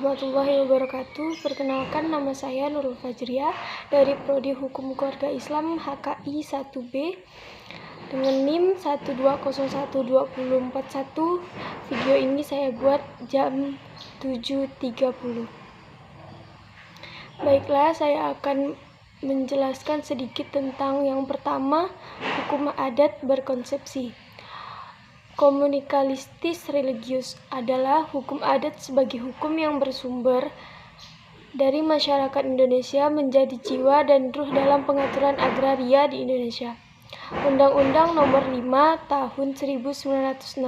warahmatullahi wabarakatuh. Perkenalkan, nama saya Nurul Fajriah dari Prodi Hukum Keluarga Islam HKI 1B dengan NIM 1201241. Video ini saya buat jam 7.30. Baiklah, saya akan menjelaskan sedikit tentang yang pertama, hukum adat berkonsepsi. Komunikalistis religius adalah hukum adat sebagai hukum yang bersumber dari masyarakat Indonesia menjadi jiwa dan ruh dalam pengaturan agraria di Indonesia. Undang-Undang Nomor 5 Tahun 1960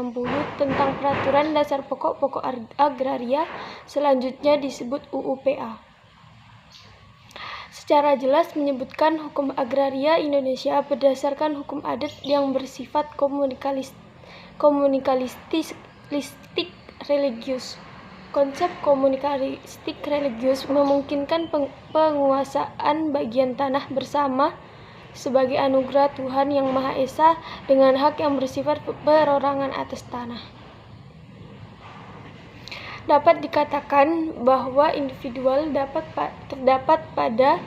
tentang Peraturan Dasar Pokok-Pokok Agraria selanjutnya disebut UU-PA. Secara jelas menyebutkan hukum agraria Indonesia berdasarkan hukum adat yang bersifat komunikalistik religius. Konsep komunikalistik religius memungkinkan penguasaan bagian tanah bersama sebagai anugerah Tuhan Yang Maha Esa dengan hak yang bersifat perorangan atas tanah. Dapat dikatakan bahwa individual terdapat pada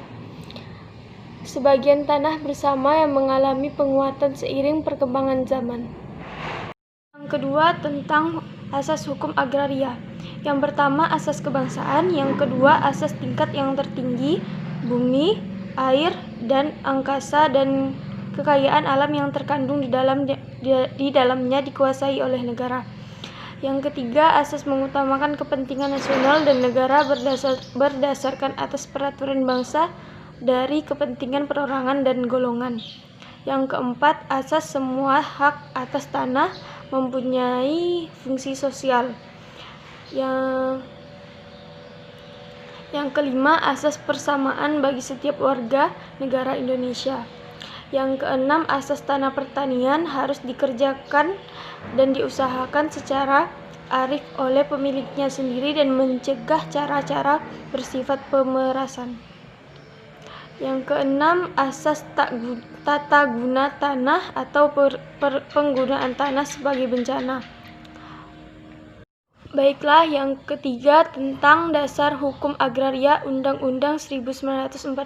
sebagian tanah bersama yang mengalami penguatan seiring perkembangan zaman. Yang kedua, tentang asas hukum agraria. Yang pertama, asas kebangsaan. Yang kedua, asas tingkat yang tertinggi, bumi, air, dan angkasa dan kekayaan alam yang terkandung di dalamnya dikuasai oleh negara. Yang ketiga, asas mengutamakan kepentingan nasional dan negara berdasarkan atas peraturan bangsa dari kepentingan perorangan dan golongan. Yang keempat, asas semua hak atas tanah mempunyai fungsi sosial. Yang kelima, asas persamaan bagi setiap warga negara Indonesia. Yang keenam, asas tanah pertanian harus dikerjakan dan diusahakan secara arif oleh pemiliknya sendiri dan mencegah cara-cara bersifat pemerasan. Yang keenam, asas tata guna tanah atau penggunaan tanah sebagai bencana. Baiklah, yang ketiga tentang dasar hukum agraria. Undang-Undang 1945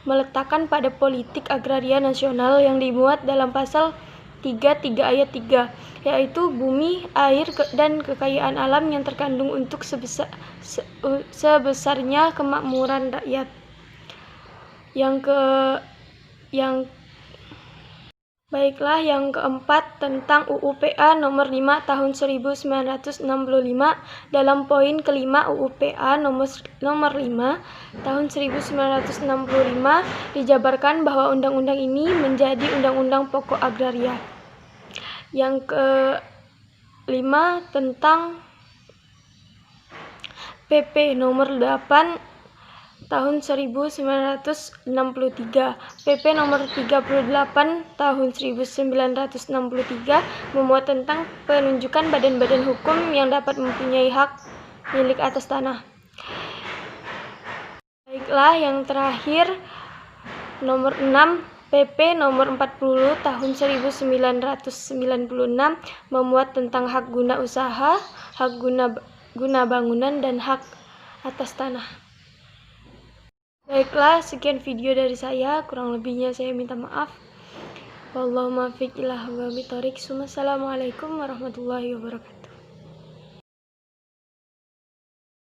meletakkan pada politik agraria nasional yang dimuat dalam pasal 33 ayat 3, yaitu bumi, air, dan kekayaan alam yang terkandung untuk sebesarnya kemakmuran rakyat. Baiklah, yang keempat tentang UU-PA Nomor 5 Tahun 1965. Dalam poin kelima UU-PA Nomor 5 Tahun 1965 dijabarkan bahwa undang-undang ini menjadi undang-undang pokok agraria. Yang kelima tentang PP Nomor 8 Tahun 1963, PP Nomor 38 Tahun 1963 memuat tentang penunjukan badan-badan hukum yang dapat mempunyai hak milik atas tanah. Baiklah, yang terakhir Nomor 6 PP Nomor 40 Tahun 1996 memuat tentang hak guna usaha, hak guna bangunan, dan hak atas tanah. Baiklah, sekian video dari saya. Kurang lebihnya saya minta maaf. Wallahul muwaffiq ila aqwamit thoriq. Wassalamualaikum warahmatullahi wabarakatuh.